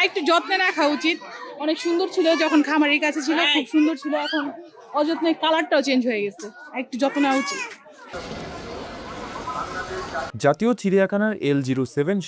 একটু যত্নে রাখা উচিত। অনেক সুন্দর ছিল যখন খামারের কাছে ছিল, খুব সুন্দর ছিল, এখন অযত্নে কালারটাও চেঞ্জ হয়ে গেছে। একটু যত্ন নেওয়া উচিত। জাতীয় চিড়িয়াখানার L07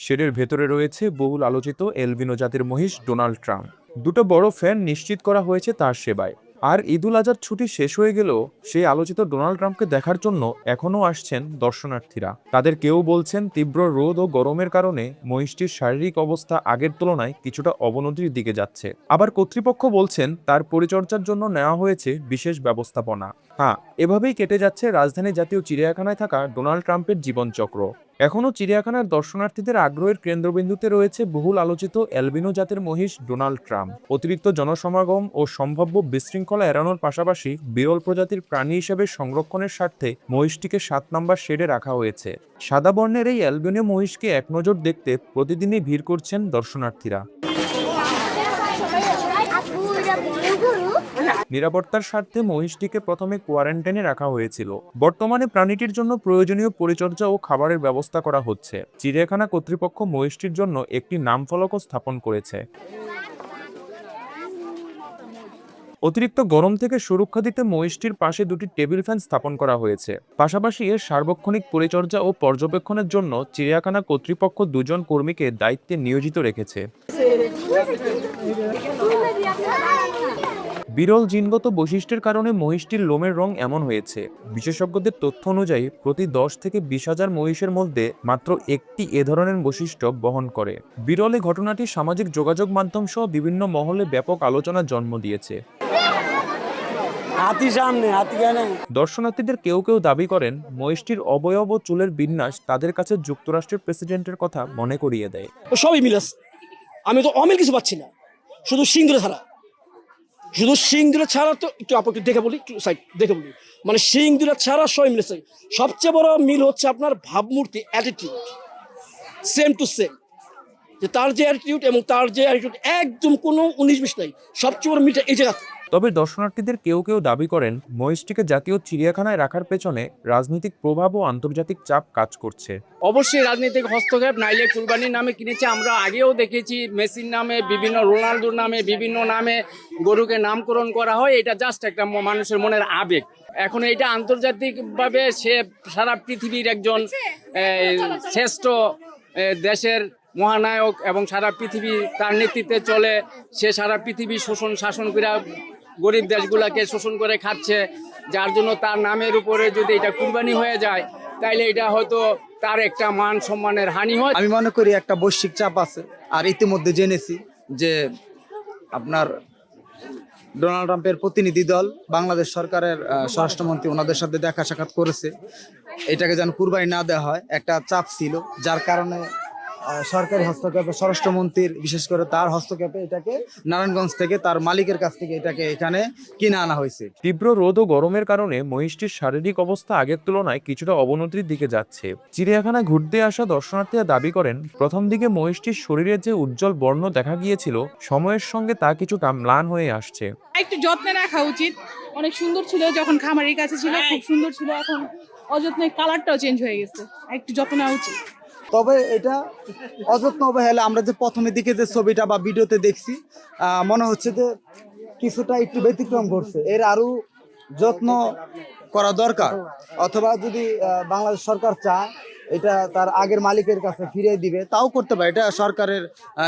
শেডের ভেতরে রয়েছে বহুল আলোচিত এলবিনো জাতের মহিষ ডোনাল্ড ট্রাম্প। দুটো বড় ফ্যান নিশ্চিত করা হয়েছে তার সেবায়। আর ঈদুল আজহার ছুটি শেষ হয়ে গেলেও সেই আলোচিত ডোনাল্ড ট্রাম্পকে দেখার জন্য এখনও আসছেন দর্শনার্থীরা। তাদের কেউ বলছেন তীব্র রোদ ও গরমের কারণে মহিষটির শারীরিক অবস্থা আগের তুলনায় কিছুটা অবনতির দিকে যাচ্ছে। আবার কর্তৃপক্ষ বলছেন তার পরিচর্যার জন্য নেওয়া হয়েছে বিশেষ ব্যবস্থাপনা। হ্যাঁ, এভাবেই কেটে যাচ্ছে রাজধানী জাতীয় চিড়িয়াখানায় থাকা ডোনাল্ড ট্রাম্পের জীবনচক্র। এখনও চিড়িয়াখানার দর্শনার্থীদের আগ্রহের কেন্দ্রবিন্দুতে রয়েছে বহুল আলোচিত অ্যালবিনো জাতের মহিষ ডোনাল্ড ট্রাম্প। অতিরিক্ত জনসমাগম ও সম্ভাব্য বিশৃঙ্খলা এড়ানোর পাশাপাশি বিরল প্রজাতির প্রাণী হিসেবে সংরক্ষণের স্বার্থে মহিষটিকে 7 নম্বর শেডে রাখা হয়েছে। সাদা বর্ণের এই অ্যালবিনো মহিষকে এক নজর দেখতে প্রতিদিনই ভিড় করছেন দর্শনার্থীরা। নিরাপত্তার স্বার্থে মহিষটিকে প্রথমে কোয়ারেন্টাইনে রাখা হয়েছিল। বর্তমানে প্রাণীটির জন্য প্রয়োজনীয় পরিচর্যা ও খাবারের ব্যবস্থা করা হচ্ছে। চিড়িয়াখানা কর্তৃপক্ষ মহিষটির জন্য একটি নামফলকও স্থাপন করেছে। অতিরিক্ত গরম থেকে সুরক্ষা দিতে মহিষটির পাশে দুটি টেবিল ফ্যান স্থাপন করা হয়েছে। পাশাপাশি এর সার্বক্ষণিক পরিচর্যা ও পর্যবেক্ষণের জন্য চিড়িয়াখানা কর্তৃপক্ষ 2 জন কর্মীকে দায়িত্বে নিয়োজিত রেখেছে। বিরল জিনগত বৈশিষ্ট্যের কারণে মহিষটির লোমের রং এমন হয়েছে। বিশেষজ্ঞদের তথ্য অনুযায়ী প্রতি 10 থেকে 20,000 মহিষের মধ্যে মাত্র একটি এ ধরনের বৈশিষ্ট্য বহন করে। বিরল এই ঘটনাটি সামাজিক যোগাযোগ মাধ্যম সহ বিভিন্ন মহলে ব্যাপক আলোচনার জন্ম দিয়েছে। দর্শনার্থীদের কেউ কেউ দাবি করেন মহিষটির অবয়ব ও চুলের বিন্যাস তাদের কাছে যুক্তরাষ্ট্রের প্রেসিডেন্টের কথা মনে করিয়ে দেয়। সবই মিল আছে, আমি তো অমিল কিছু পাচ্ছি না, শুধু শিং দুটো ছাড়া। শুধু শিং দুটো ছাড়া তো একটু আপনাকে দেখে বলি, একটু সাইড দেখে বলি, মানে শিং দুটো ছাড়া সবই মিলেছে। সবচেয়ে বড় মিল হচ্ছে আপনার ভাবমূর্তি, অ্যাটিটিউড সেম টু সেম। যে তার যে অ্যাটিটিউড এবং তার যে অ্যাটিটিউড একদম কোনো 19-20 নাই। সবচেয়ে বড় মিলটা এই জায়গাতে। তবে দর্শনার্থীদের কেউ কেউ দাবি করেন মহিষটিকে জাতীয় চিড়িয়াখানায় রাখার পেছনে রাজনৈতিক প্রভাব ও আন্তর্জাতিক চাপ কাজ করছে। অবশ্যই রাজনৈতিক হস্তক্ষেপ, নাইলে কুরবানির নামে কিনেছে। আমরা আগেও দেখেছি মেসির নামে, বিভিন্ন রোনাল্ডোর নামে, বিভিন্ন নামে গরুকে নামকরণ করা হয়। এটা জাস্ট একটা মানুষের মনের আবেগ। এখন এটা আন্তর্জাতিকভাবে সে সারা পৃথিবীর একজন শ্রেষ্ঠ দেশের মহানায়ক এবং সারা পৃথিবী তার নেতৃত্বে চলে। সে সারা পৃথিবী শোষণ শাসন করে গরিব দেশগুলোকে শোষণ করে খাচ্ছে, যার জন্য তার নামের উপরে যদি এটা কুরবানি হয়ে যায় তাইলে এটা হয়তো তার একটা মান সম্মানের হানি হয়। আমি মনে করি একটা বৈশ্বিক চাপ আছে। আর ইতিমধ্যে জেনেছি যে আপনার ডোনাল্ড ট্রাম্পের প্রতিনিধি দল বাংলাদেশ সরকারের স্বরাষ্ট্রমন্ত্রী ওনাদের সাথে দেখা সাক্ষাৎ করেছে। এটাকে যেন কুরবানি না দেওয়া হয়, একটা চাপ ছিল, যার কারণে সরকারি হস্তক্ষেপে স্বরাষ্ট্রমন্ত্রীর বিশেষ করে তার হস্তক্ষেপে এটাকে নারায়ণগঞ্জ থেকে তার মালিকের কাছ থেকে এটাকে এখানে কিনে আনা হয়েছে। তীব্র রোদ ও গরমের কারণে মহিষটির শারীরিক অবস্থা আগের তুলনায় কিছুটা অবনতির দিকে যাচ্ছে। চিড়িয়াখানা ঘুরতে আসা দর্শনার্থীরা দাবি করেন প্রথম দিকে মহিষটির শরীরে যে উজ্জ্বল বর্ণ দেখা গিয়েছিল সময়ের সঙ্গে তা কিছুটা ম্লান হয়ে আসছে। একটু যত্নে রাখা উচিত। অনেক সুন্দর ছিল যখন খামারের কাছে ছিল, খুব সুন্দর ছিল, এখন অযত্নে কালারটাও চেঞ্জ হয়ে গেছে। একটু যত্ন নেওয়া উচিত। তবে এটা অযত্ন অবহেলা আমরা যে প্রথমের দিকে যে ছবিটা বা ভিডিওতে দেখছি মনে হচ্ছে যে কিছুটা একটু ব্যতিক্রম করছে। এর আরো যত্ন করা দরকার, অথবা যদি বাংলাদেশ সরকার চায় এটা তার আগের মালিকের কাছে ফিরিয়ে দিবে তাও করতে পারে। এটা সরকারের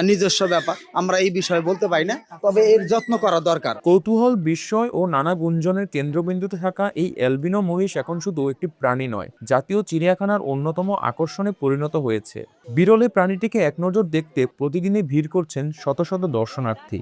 নিজস্ব ব্যাপার, আমরা এই বিষয়ে বলতে পারি না, তবে এর যত্ন করা দরকার। কৌতূহল, বিস্ময় ও নানা গুঞ্জনের কেন্দ্রবিন্দুতে থাকা এই অ্যালবিনো মহিষ এখন শুধু একটি প্রাণী নয়, জাতীয় চিড়িয়াখানার অন্যতম আকর্ষণে পরিণত হয়েছে। বিরলে প্রাণীটিকে এক নজর দেখতে প্রতিদিনই ভিড় করছেন শত শত দর্শনার্থী।